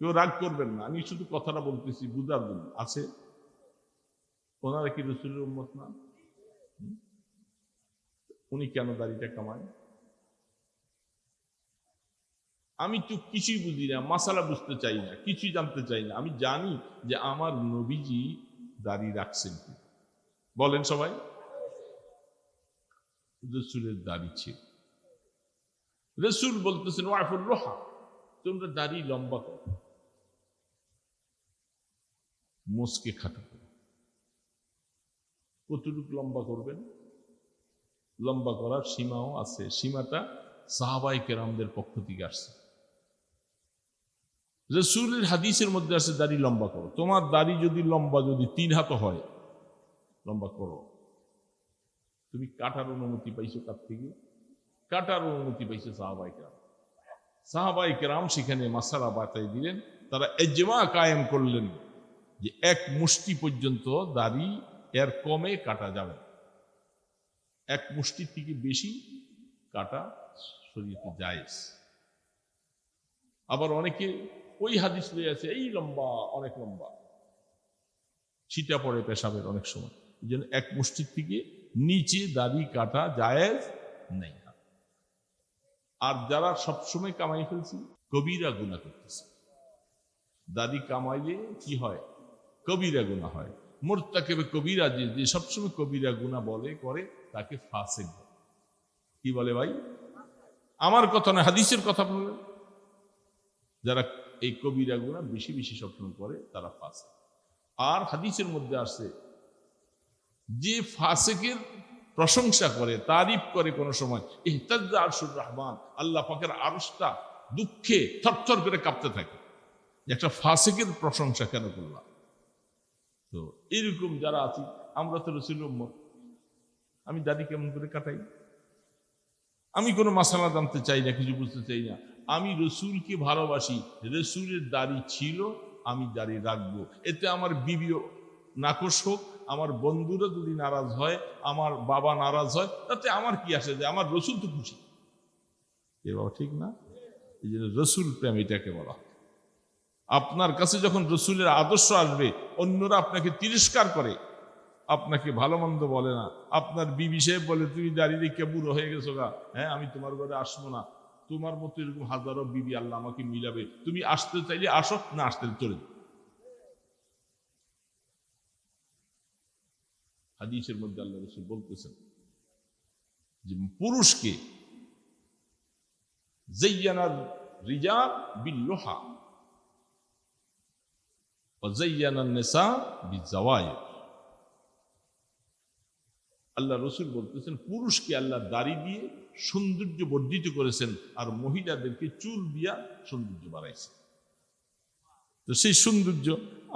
কেউ রাগ করবেন না, আমি শুধু কথাটা বলতেছি বুঝার জন্য। আছে? ওনারা কি রসুলের উম্মত না? উনি কেন দাড়িটা কামায়? আমি তো কিছুই বুঝি না, মাসালা বুঝতে চাই না, কিছুই জানতে চাই না। আমি জানি যে আমার নবীজি দাড়ি রাখছেন। বলেন সবাই, রসুলের দাড়ি ছিল। রসুল বলতেছেন ওয়াফুর রোহা, তোমরা দাড়ি লম্বা করো, মোচকে খাটো করো। কতটুকু লম্বা করবেন? লম্বা করার সীমাও আছে, সীমাটা সাহাবায়ে কেরামদের পক্ষ থেকে আসছে। রসুলের হাদিসের মধ্যে আছে দাড়ি লম্বা করো। তোমার দাড়ি যদি লম্বা, যদি 3 হাত হয়, লম্বা করো। তুমি কাটার অনুমতি পাইছো কার থেকে? কাটার অনুমতি পাইছে সাহাবায়ে কেরাম। সাহাবায়ে কেরাম সেখানে মাসালা বাতাই দিলেন, তারা ইজমা কায়েম করলেন যে 1 মুষ্টি পর্যন্ত দাড়ি, এর কমে কাটা যাবে, 1 মুষ্টির থেকে বেশি কাটা শরীয়তে জায়েজ। আবার অনেকে ওই হাদিস লয়ে আছে এই লম্বা, অনেক লম্বা, ছিটা পড়ে পেশাবের অনেক সময়। এই জন্য 1 মুষ্টির থেকে নিচে দাড়ি কাটা জায়েজ নেই। আর যারা সবসময় কামাই ফেলছি, কবিরা গুনাহ করতেছে। দাড়ি কামাইলে কি হয়? কবিরা গুনাহ হয়। মুরতাকিবে কবিরা, যে সবসময় কবিরা গুনাহ বলে করে, তাকে ফাসিক বলে। কি বলে ভাই? আমার কথা না, হাদিসের কথা বললেন। যারা এই কবিরা গুনাহ বেশি বেশি সবসময় করে, তারা ফাসিক। আর হাদিসের মধ্যে আসছে, যে ফাসিকের প্রশংসা করে, তারিফ করে কোন সময়, ইহতাজ্জা আরশুর রহমান, আল্লাহ পাকের আরশটা দুঃখে থরথর করে কাঁপতে থাকে, একটা ফাসিকের প্রশংসা কেন করলাম? তো এরকম যারা আছি, আমরা তো রসুলের উম্মত। আমি দাড়ি কেমন করে কাটাই? আমি কোনো মাসালা জানতে চাই না, কিছু বুঝতে চাই না। আমি রসুলকে ভালোবাসি, রসুলের দাড়ি ছিল, আমি দাড়ি রাখবো। এতে আমার বিবিও নাকশ হোক, আমার বন্ধুরা যদি নারাজ হয়, আমার বাবা নারাজ হয়, তাতে আমার কি আসে যে আমার রসুল তো খুশি। এ বাবা ঠিক না? এই জন্য রসুল প্রেম এটাকে বলা হয়। আপনার কাছে যখন রসুলের আদর্শ আসবে, অন্যরা আপনাকে তিরস্কার করে, আপনাকে ভালো মন্দ বলে না। আপনার বিবি সাহেব বলে তুমি দাঁড়িয়ে রেখে বুড়ো হয়ে গেছো গা, হ্যাঁ আমি তোমার ঘরে আসবো না। তোমার মতো এরকম হাজারো বিবি আল্লাহ আমাকে মিলাবে, তুমি আসতে চাইলে আসো, না আসতে চলে যাও। হাদিসের মধ্যে আল্লাহ রসুল বলতেছেন যে পুরুষকে জাইয়ানার রিজাল বিল্লোহা ওয়া জাইয়ানান নিসা বিজাওয়াইর। আল্লাহ রসুল বলতেছেন পুরুষকে আল্লাহ দাড়ি দিয়ে সৌন্দর্য বর্ধিত করেছেন, আর মহিলাদেরকে চুল দিয়া সৌন্দর্য বাড়াইছে। তো সেই সৌন্দর্য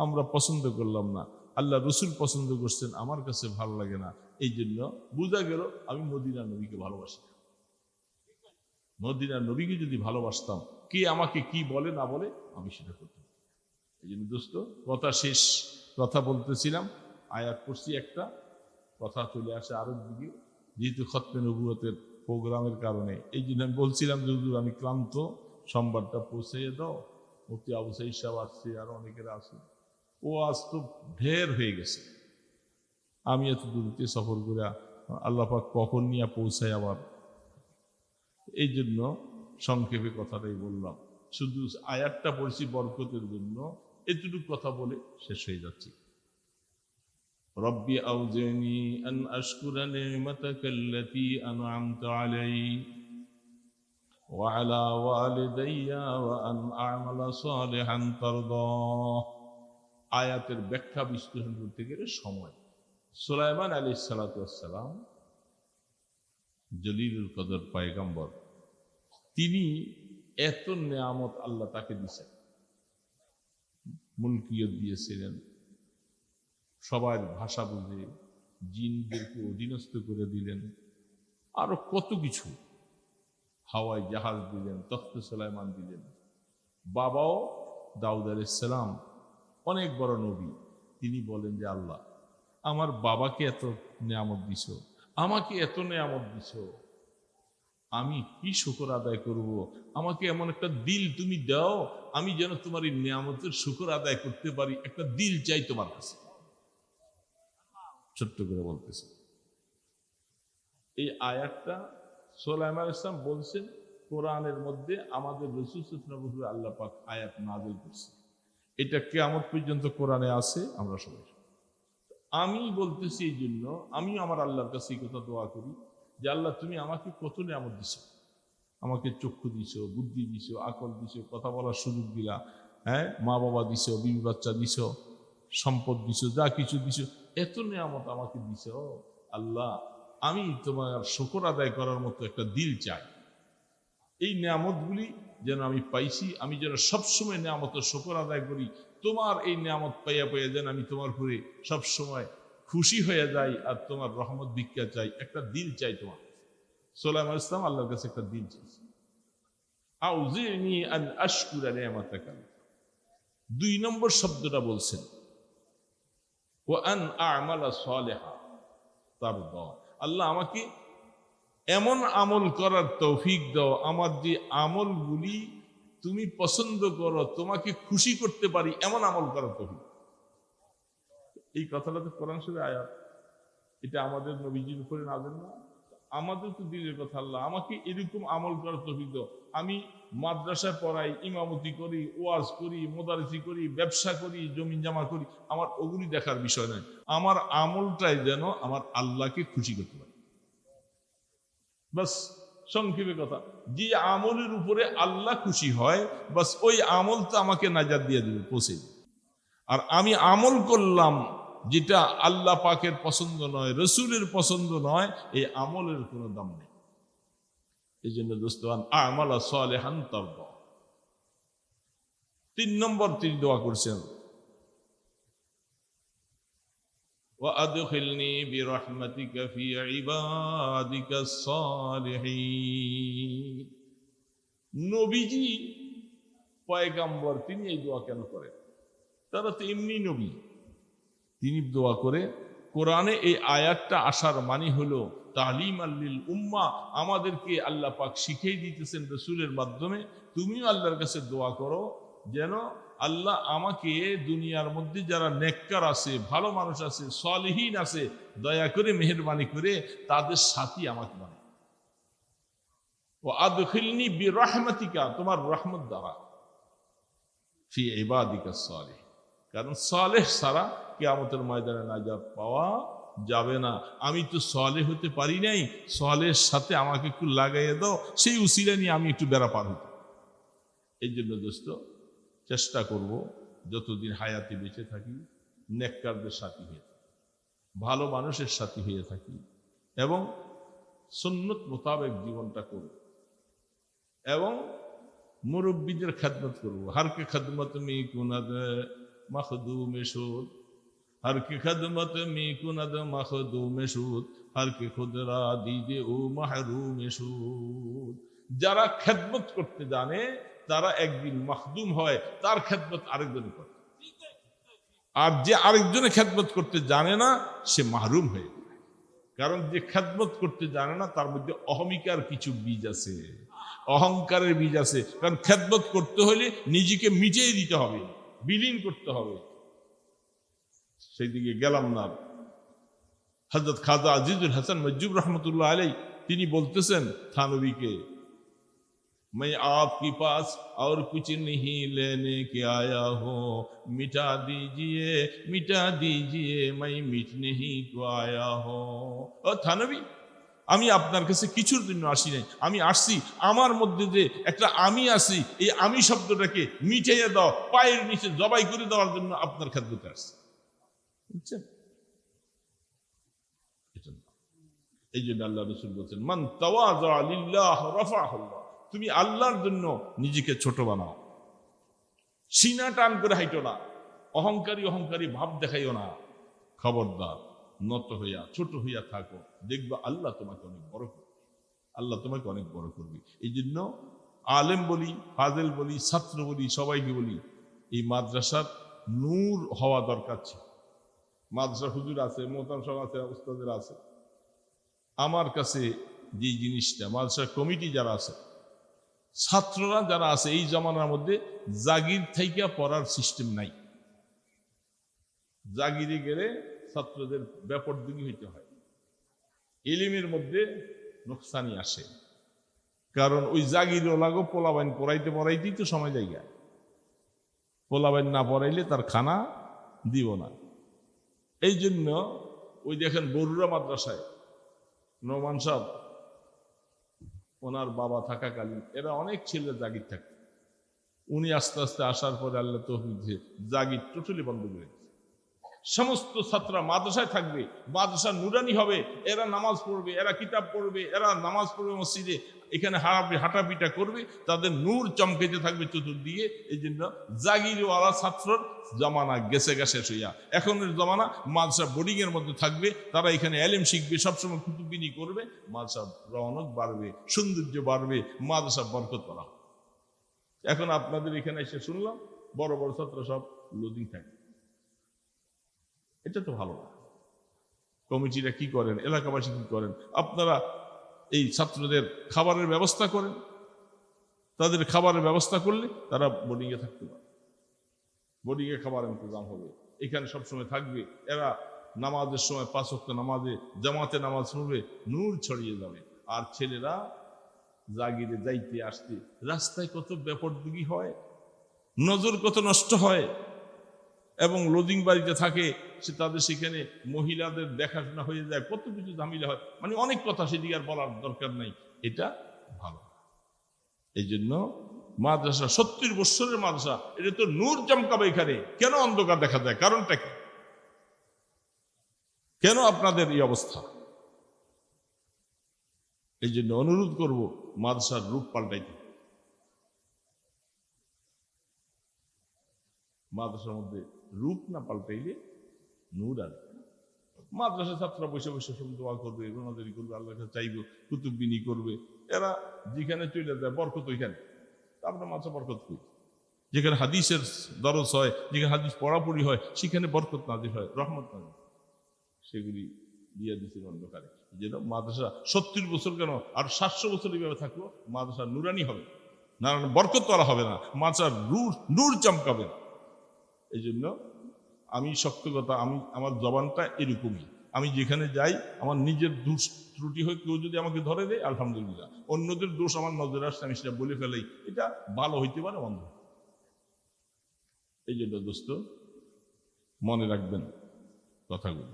আমরা পছন্দ করলাম না, আল্লাহ রসুল পছন্দ করছেন, আমার কাছে ভালো লাগে না। এই জন্য বোঝা গেল আমি মদিনা নবীকে ভালোবাসি। মদিনা নবীকে যদি ভালোবাসতাম, কে আমাকে কি বলে না বলে আমি সেটা করতাম। এই জন্য দোস্ত, কথা শেষ, কথা বলতেছিলাম, আয়াত করছি একটা, কথা চলে আসে আরো দিকে, যেহেতু খতমে নবুয়তের প্রোগ্রামের কারণে। এই জন্য আমি বলছিলাম যে হুজুর আমি ক্লান্ত, সোমবারটা পৌঁছে দাও। মুফতি আবু সাঈদ সাহেব আসছে, আরো অনেকেরা আছে। ও আজ তো ঢের হয়ে গেছে। আমি এত দূরতে সফর করে আল্লাহ পাক কখন নিয়ে পৌঁছায় আবার। এই জন্য সংক্ষেপে কথাটাই বললাম। শুধু আয়াতটা পড়ছি বরকতের জন্য, এতটুকু কথা বলে শেষ হয়ে যাচ্ছে। রব্বি আউজিনি আন আশকুরা নি'মাতাকা আল্লাতী আন'আমতা আলাইহি ওয়া আলা ওয়ালিদাইয়া ওয়া আন আ'মালা সালিহান তারদাহ। আয়াতের ব্যাখ্যা বিশ্লেষণ করতে গেলে সময়। সুলাইমান আলাইহিস সালাতু ওয়াস সালাম জলিলুল কদর পয়গম্বর, তিনি এত নেয়ামত আল্লাহ তাকে দিয়েছেন। মুলকিয়ত দিয়েছিলেন, সবার ভাষা বুঝে, জিনদেরকে অধীনস্থ করে দিলেন, আরো কত কিছু, হাওয়ায় জাহাজ দিলেন, তখতে সুলাইমান দিলেন। বাবাও দাউদ আলাইহিস সালাম অনেক বড় নবী, তিনি বলেন যে আল্লাহ আমার বাবাকে এত নেয়ামত দিছ, আমাকে এত নেয়ামত দিছ, আমি কি শুকর আদায় করব? আমাকে এমন একটা দিল তুমি দাও, আমি যেন তোমার এই নিয়ামতের শুকর আদায় করতে পারি। একটা দিল চাই তোমার কাছে। ছোট্ট করে বলতেছে, এই আয়াতটা সুলাইমান আলাইহিস সালাম বলছেন কোরআনের মধ্যে, আমাদের রাসূল সাল্লাল্লাহু আলাইহি ওয়াসাল্লাম আল্লাহ পাক আয়াত নাযিল করছে। এটা কিয়ামত পর্যন্ত কোরআনে আছে, আমরা সবাই। আমি বলতেছি এই জন্য, আমি আমার আল্লাহর কাছে এই কথা দোয়া করি যে আল্লাহ তুমি আমাকে কত নিয়ামত দিছো, আমাকে চক্ষু দিছো, বুদ্ধি দিছো, আকল দিছো, কথা বলার সুযোগ দিলা, হ্যাঁ মা বাবা দিছো, বিবি বাচ্চা দিছো, সম্পদ দিছো, যা কিছু দিছো, এত নিয়ামত আমাকে দিছো। আল্লাহ আমি তোমার শুকর আদায় করার মতো একটা দিল চাই। এই নিয়ামতগুলি যেন আমি পাইছি, আমি যেন সবসময় নিয়ামতের শুকর আদায় করি। তোমার এই নিয়ামত পাইয়া পাইয়া যেন আমি তোমার উপরে সবসময় খুশি হয়ে যাই, আর তোমার রহমত ভিক্ষা চাই, একটা দিল চাই তোমার। সুলাইমান আলাইহিস সালাম আল্লাহর কাছে একটা দিল চাইছে। আউজিনি আন আশকুরা নি'মাতাকা। ২ নম্বর শব্দটা বলছেন ওয়া আন আ'মালা সালিহা তারদা। আল্লাহ আমাকে এমন আমল করার তৌফিক দাও, আমার যে আমলগুলি তুমি পছন্দ করো, তোমাকে খুশি করতে পারি, এমন আমল করার তৌফিক। এই কথাটা তো কোরআন শরীফের আয়াত, এটা আমাদের নবীজির উপরে নাযিল না, আমাদের তো দিনের কথা। আল্লাহ আমাকে এরকম আমল করার তৌফিক দাও। আমি মাদ্রাসায় পড়াই, ইমামতি করি, ওয়াজ করি, মোদারিসি করি, ব্যবসা করি, জমি জমা করি, আমার ওগুলি দেখার বিষয় নয়। আমার আমলটাই যেন আমার আল্লাহকে খুশি করতে পারে। বাস সংক্ষেপে কথা, যে আমলের উপরে আল্লাহ খুশি হয়, বাস ওই আমল তো আমাকে নাজাত দিয়ে দেবে, পৌঁছে দেবে। আর আমি আমল করলাম যেটা আল্লাহ পাকের পছন্দ নয়, রসুলের পছন্দ নয়, এই আমলের কোনো দাম নেই। এই জন্য দোস্তান আমালা সালেহান তারদা। ৩ নম্বর তিনি দোয়া করছেন وأدخلني برحمتك في عبادك الصالحين। নবীজি পয়গাম্বর, তিনি এই দোয়া কেন করেন? তারা তো এমনি নবী। তিনি দোয়া করে কোরআনে এই আয়াতটা আসার মানে হলো তালিম আল্লিল উম্মা, আমাদেরকে আল্লাহ পাক শিখিয়ে দিতেছেন রসুলের মাধ্যমে। তুমিও আল্লাহর কাছে দোয়া করো যেন আল্লাহ আমাকে দুনিয়ার মধ্যে যারা নেককার আছে, ভালো মানুষ আছে, সালেহীন আছে, দয়া করে মেহেরবানি করে তাদের সাথী আমাকে বানায়। ও আদখিলনি বিরহমাতিকা, তোমার রহমত দ্বারা, ফি ইবাদিকা সালেহ, কারণ সালেহ ছাড়া কিয়ামতের ময়দানে নাজাত পাওয়া যাবে না। আমি তো সালেহ হতে পারি নাই, সালেহের সাথে আমাকে একটু লাগাইয়ে দাও, সেই উসিলা নিয়ে আমি একটু বেড়া পার হতে। এই জন্য দোস্ত, চেষ্টা করব যতদিন হায়াতে বেঁচে থাকি নেককারদের সাথী হয়ে থাকি, ভালো মানুষের সাথী হয়ে থাকি এবং সুন্নত মোতাবেক জীবনটা করব এবং মুরব্বীদের খেদমত করবো। হার কে খেদমত মি কুনাদ মখদুমে সুদ, हर की खदमत में कुनद मखदूम सूद, हर की खुदरा दीजे ও মাহরুম সুদ। যারা খেদমত করতে জানে তারা একদিন মাখদুম হয়, তার খেদমত আরেকজন করে। আর যে আরেকজনে খেদমত করতে জানে না সে মাহরুম হয়ে যায়। কারণ যে খেদমত করতে জানে না তার মধ্যে অহমিকার কিছু বীজ আছে, অহংকারের বীজ আছে। কারণ খেদমত করতে হলে নিজেকে মিটিয়ে দিতে হবে, বিলীন করতে হবে। সেই দিকে গেলাম না। হযরত খাজা আজিজুল হাসান মজজুব রহমতুল্লাহ আলাই তিনি বলতেছেন থানবীকে, मैं आपके पास और कुछ नहीं लेने के आया हूँ, मिटा दीजिए मैं मिटने ही को आया हूँ। ও থানবী, আমি আপনার কাছে কিছুর জন্য আসি নাই, আমি আসছি আমার মধ্যে যে একটা আমি আছি, এই আমি শব্দটাকে মিটাইয়ে দাও, পায়ের নিচে জবাই করে দেওয়ার জন্য আপনার খেদমতে আসছি। বুঝছেন? এই জন্য আল্লাহ রাসূল বলছেন, মান তাওয়াযা লিল্লাহ রাফাহুল্লাহ, তুমি আল্লাহর জন্য নিজেকে ছোট বানাও, সিনা টান করে হাইটো না, অহংকারী ভাব দেখাইও না। খবরদার, নত হইয়া ছোট হইয়া থাকো, দেখবা আল্লাহ তোমাকে অনেক বড় করবে, আল্লাহ তোমাকে অনেক বড় করবে। এই জন্য আলেম বলি, ফাজেল বলি, ছাত্র বলি, সবাইকে বলি এই মাদ্রাসার নূর হওয়া দরকার ছিল। মাদ্রাসা হুজুর আছে, মোহতারাম সাহেব আছে, উস্তাদের আছে। আমার কাছে যে জিনিসটা, মাদ্রাসা কমিটি যারা আছে, ছাত্ররা যারা আছে, এই জামানার মধ্যে জাগির থাইকা পড়ার সিস্টেম নাই। জাগিরে গেলে ছাত্রদের ব্যাপারদিনী হইতে হয়, ইলিমের মধ্যে নোকসানি আসে। কারণ ওই জাগির লাগো পোলাবাইন পড়াইতেই তো সময় জায়গা, পোলাবাইন না পড়াইলে তার খানা দিব না। এই জন্য ওই দেখেন বরুড়া মাদ্রাসায় নোমান সাহেব, ওনার বাবা থাকাকালীন এরা অনেক ছেলে জাগির থাকে। উনি আস্তে আস্তে আসার পরে আল্লাহ তৌফিক দিয়ে জাগির টোটালি বন্ধ করে দিয়েছে। সমস্ত ছাত্ররা মাদ্রাসায় থাকবে, মাদ্রাসা নুরানি হবে, এরা নামাজ পড়বে, এরা কিতাব পড়বে, এরা নামাজ পড়বে মসজিদে, এখানে হাঁটাপিটা করবে, তাদের নূর চমকেতে থাকবে চতুর্দিকে। এই জন্য জাগিরওয়ালা ছাত্রর জমানা গেছে শেষ হইয়া, এখনের জমানা মাদ্রাসা বোর্ডিং এর মধ্যে থাকবে, তারা এখানে এলেম শিখবে, সবসময় কুতুববিনি করবে, মাদ্রাসা রওনক বাড়বে, সৌন্দর্য বাড়বে, মাদ্রাসা বরকত করা। এখন আপনাদের এখানে এসে শুনলাম বড় বড় ছাত্র সব লোডিং থাকে, এটা তো ভালো না। কমিটিরা কি করেন, এলাকাবাসী কি করেন, আপনারা এই ছাত্রদের খাবারের ব্যবস্থা করেন। তাদের খাবারের ব্যবস্থা করলে তারা বোর্ডিংয়ে থাকতে পারে, বোর্ডিংয়ে খাবার ইন্তজাম হবে, এখানে সবসময় থাকবে। এরা নামাজের সময় 5 ওয়াক্ত নামাজে জামাতে নামাজ পড়বে, নূর ছড়িয়ে যাবে। আর ছেলেরা জাগিরে যাইতে আসতে রাস্তায় কত ব্যাপারদিগি হয়, নজর কত নষ্ট হয়, এবং লোডিং বাড়িতে থাকে, সে তাদের সেখানে মহিলাদের দেখাশোনা হয়ে যায়, কত কিছু ঝামেলা হয়, মানে অনেক কথা সেদিকে আর বলার দরকার নাই। এটা ভালো। এই জন্য মাদ্রাসা 70 বছরের মাদ্রাসা, এটা তো নূর চমকাবে এখানে, কেন অন্ধকার দেখা যায়? কারণটা কি? কেন আপনাদের এই অবস্থা? এই জন্য অনুরোধ করব মাদ্রাসার রূপ পাল্টাইতে। মাদ্রাসার মধ্যে রূপ না পাল্টাইলে নূর আসবে। মাদ্রাসা ছাত্ররা বসে বসে সব দোয়া করবে, রোনাদারি করবে, আল্লাহর কাছে চাইবে, কুতুববিনি করবে, এরা যেখানে চলে যায় বরকত ওইখানে। আপনার মাদ্রাসা বরকত কই? যেখানে হাদিসের দরজ হয়, যেখানে হাদিস পড়াপড়ি হয়, সেখানে বরকত নাজিল হয়, রহমত নাজিল, সেগুলি দিয়ে দিচ্ছেন অন্ধকারে। যেন মাদ্রাসা 70 বছর কেন আর 700 বছর এইভাবে থাকলো, মাদ্রাসা নুরানি হবে না, বরকত তোলা হবে না, মাদ্রাসার নূর চমকাবে না। এই জন্য আমি শক্ত কথা, আমি আমার জবানটা এরকমই। আমি যেখানে যাই আমার নিজের দোষ ত্রুটি হয়ে কেউ যদি আমাকে ধরে দেয় আলহামদুলিল্লাহ, অন্যদের দোষ আমার নজরে আসছে আমি সেটা বলে ফেলাই, এটা ভালো হইতে পারে মন্দ। এই জন্য দোস্ত মনে রাখবেন কথাগুলো।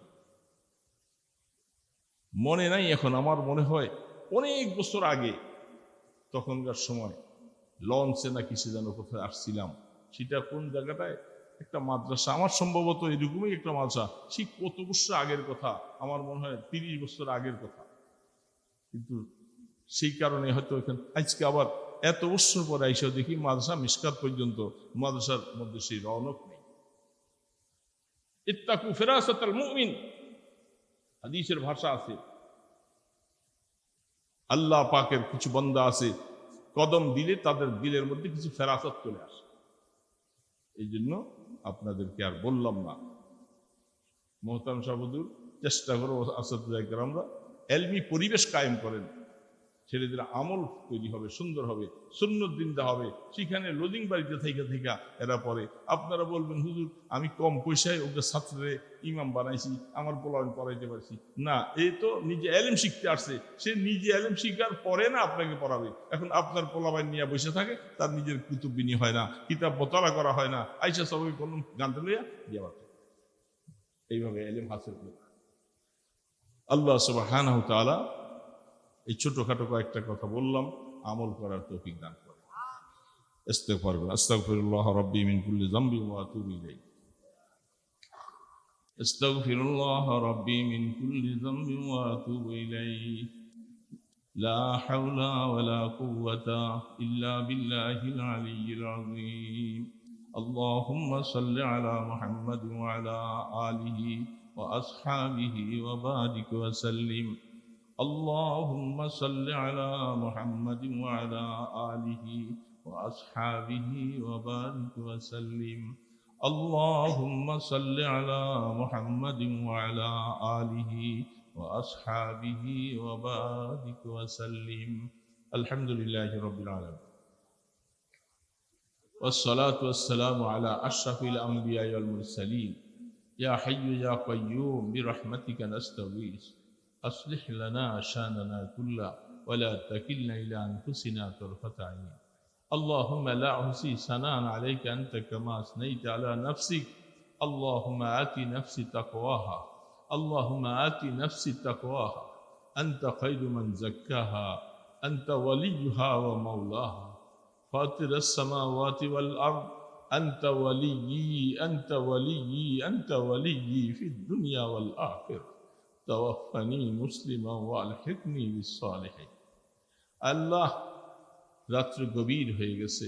মনে নাই এখন, আমার মনে হয় অনেক বছর আগে, তখনকার সময় লঞ্চে না কিসে যেন কোথায় আসছিলাম, সেটা কোন জায়গাটায় একটা মাদ্রাসা, আমার সম্ভবত এরকমই একটা মাদ্রাসা, ঠিক কত বছর আগের কথা, আমার মনে হয় 30 বছর আগের কথা। কিন্তু সেই কারণে হয়তো এখানে আজকে আবার এত বছর পরে এসে দেখি মাদ্রাসা মিশকাত পর্যন্ত মাদ্রাসার মধ্যে সেই রওনক নেই। ইত্তাকু ফিরাসাতাল মুমিন, হাদিসের ভাষা আছে, আল্লাহ পাকের কিছু বান্দা আছে কদম দিলে তাদের দিলের মধ্যে কিছু ফেরাসত চলে আসে। এই জন্য আপনাদেরকে আর বললাম না, মোহতারাম শাহবুদুর চেষ্টা করো আমরা এলমি পরিবেশ কায়েম করেন, ছেলেদের আমল তৈরি হবে, সুন্দর হবে, সুন্নত দিনটা হবে, সেখানে লোডিং বাড়িতে থেকে থেকে এরা পরে। আপনারা বলবেন হুজুর আমি কম পয়সায় ওকে ছাত্রে ইমাম বানাইছি, আমার পোলাবেন পড়াইতে পারছি না। এই তো নিজে এলেম শিখতে আসছে, সে নিজে এলেম শিখার পরে না আপনাকে পড়াবে। এখন আপনার পোলাবাই নিয়ে বসে থাকে, তার নিজের কুতুববিনি হয় না, কিতাব বোতলা করা হয় না, আইসা সবাই কোনো গানতে লইয়া দিয়ে পারত। এইভাবে এলেম হাসিল করে আল্লাহ সুবহানাহু ওয়া তাআলা এই ছোটখাটো কয়েকটা কথা বললাম, আমল করার তৌফিক দান করে। ইস্তিগফার করুন, আস্তাগফিরুল্লাহ রাব্বি মিন কুল্লি যামবি ওয়া আতুবু ইলাইহি। আস্তাগফিরুল্লাহ রাব্বি মিন কুল্লি যামবি ওয়া আতুবু ইলাইহি। লা হাওলা ওয়ালা কুওয়াতা ইল্লা বিল্লাহিল আলিয়্যিল আযীম। আল্লাহুম্মা সাল্লি আলা মুহাম্মাদ ওয়া আলা আলিহি ওয়া আসহাবিহি ওয়া বারিক ওয়া সাল্লিম। اللهم صل على محمد وعلى آله وأصحابه وبارك وسلم. اللهم صل على محمد وعلى آله وأصحابه وبارك وسلم. الحمد لله رب العالمين، والصلاة والسلام على أشرف الأنبياء والمرسلين. يا حي يا قيوم برحمتك نستغيث، أصلح لنا شأننا كله ولا تكلنا إلى أنفسنا طرفة عين. اللهم لا أحصي ثناء عليك أنت كما أثنيت على نفسك. اللهم آت نفسي تقواها، اللهم آت نفسي تقواها، أنت خير من زكاها، أنت وليها ومولاها. فاطر السماوات والأرض، أنت وليي أنت وليي أنت وليي في الدنيا والآخرة. তাওয়াফানি মুসলিমা ওয়া আলহিকনি বিসসালিহিন। আল্লাহ, রাত্রি গভীর হয়ে গেছে,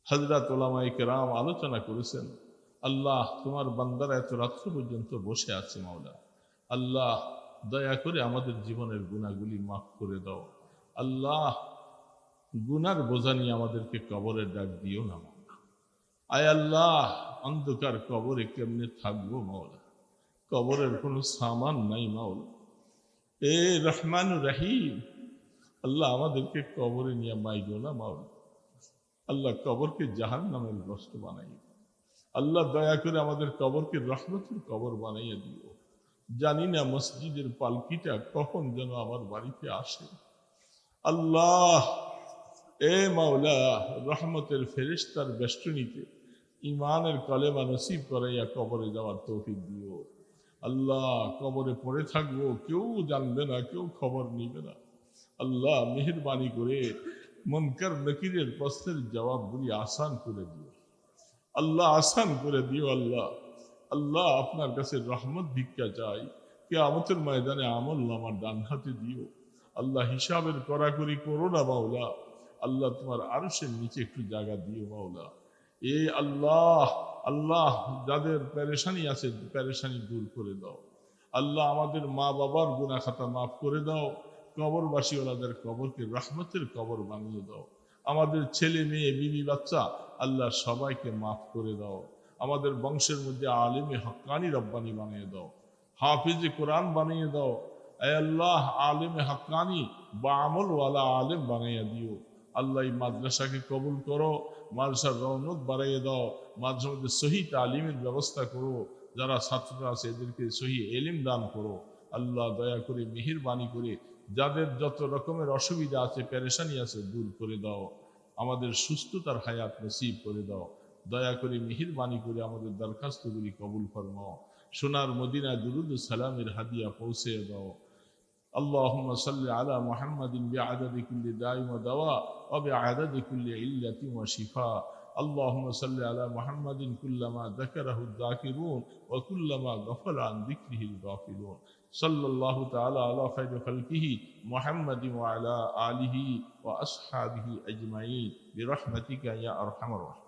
হযরত উলামায়ে কেরাম আলোচনা করেছেন। আল্লাহ, তোমার বান্দারা এত রাত্র পর্যন্ত বসে আছে মাওলা। আল্লাহ, দয়া করে আমাদের জীবনের গুনাহগুলি মাফ করে দাও। আল্লাহ, গুনার বোঝা নিয়ে আমাদেরকে কবরের ডাক দিও না মাওলা। আয় আল্লাহ, অন্ধকার কবরে কেমনে থাকবো মাওলা, কবরের কোনো সামান নাই মাওলা। এ রহমান রহিম, আল্লাহ আমাদেরকে কবরে নিয়ে মাইগো না মাওলা। আল্লাহ, কবরকে জাহান্নামের গ্রস্ত বানাইও। আল্লাহ, দয়া করে আমাদের কবরকে রহমতের কবর বানাইয়া দিও। জানি না মসজিদের পালকিটা কখন যেন আমার বাড়িতে আসে। আল্লাহ, এ মাওলা, রহমতের ফেরেশতার বেষ্টনীতে ইমানের কলেমা নসিব করাইয়া কবরে যাওয়ার তৌফিক দিও। আল্লাহ, কবরে পড়ে থাকবো, কেউ জানবে না, কেউ খবর নিবে না। আল্লাহ, মেহেরবানি করে মুনকার নাকিরের প্রশ্নের জবাবগুলি আসান করে দিও। আল্লাহ, আসান করে দিও। আল্লাহ, আল্লাহ আপনার কাছে রহমত ভিক্ষা চাই, কিয়ামতের ময়দানে আমল নামার ডান হাতে দিও। আল্লাহ, হিসাবের কড়াকড়ি করো না মাওলা। আল্লাহ, তোমার আরশের নিচে একটু জায়গা দিও মাওলা। এ আল্লাহ, আল্লাহ যাদের পেরেশানি আছে পেরেশানি দূর করে দাও। আল্লাহ, আমাদের মা বাবার গুনাহ খাতা মাফ করে দাও। কবরবাসী ওনাদের কবরকে রহমতের কবর বানিয়ে দাও। আমাদের ছেলে মেয়ে বিবি বাচ্চা আল্লাহ সবাইকে মাফ করে দাও। আমাদের বংশের মধ্যে আলেমে হক্কানি রব্বানি বানিয়ে দাও, হাফিজে কোরআন বানিয়ে দাও। এ আল্লাহ, আলেমে হক্কানি বা আমলওয়ালা আলেম বানাইয়া দিও। আল্লাহ এই মাদ্রাসাকে কবুল করো, মাদ্রাসার রৌনক বাড়াইয়ে দাও, মাদ্রাসার মধ্যে সহি তালিমের ব্যবস্থা করো, যারা ছাত্ররা আছে এদেরকে সহি এলিম দান করো। আল্লাহ দয়া করে মেহেরবানি করে যাদের যত রকমের অসুবিধা আছে, পেরেশানি আছে, দূর করে দাও। আমাদের সুস্থতার হায়াত নসিব করে দাও। দয়া করে মেহেরবানি করে আমাদের দরখাস্তগুলি কবুল ফরমাও। সোনার মদিনা দুরুদ ও সালামের হাদিয়া পৌঁছে দাও। اللهم صل على محمد بعدد كل داء ودواء وبعدد كل علة وشفاء. اللهم صل على محمد كلما ذكره الذاكرون وكلما غفل عن ذكره الغافلون. صلى الله تعالى على خير خلقه محمد وعلى آله وأصحابه أجمعين برحمتك يا أرحم الراحمين.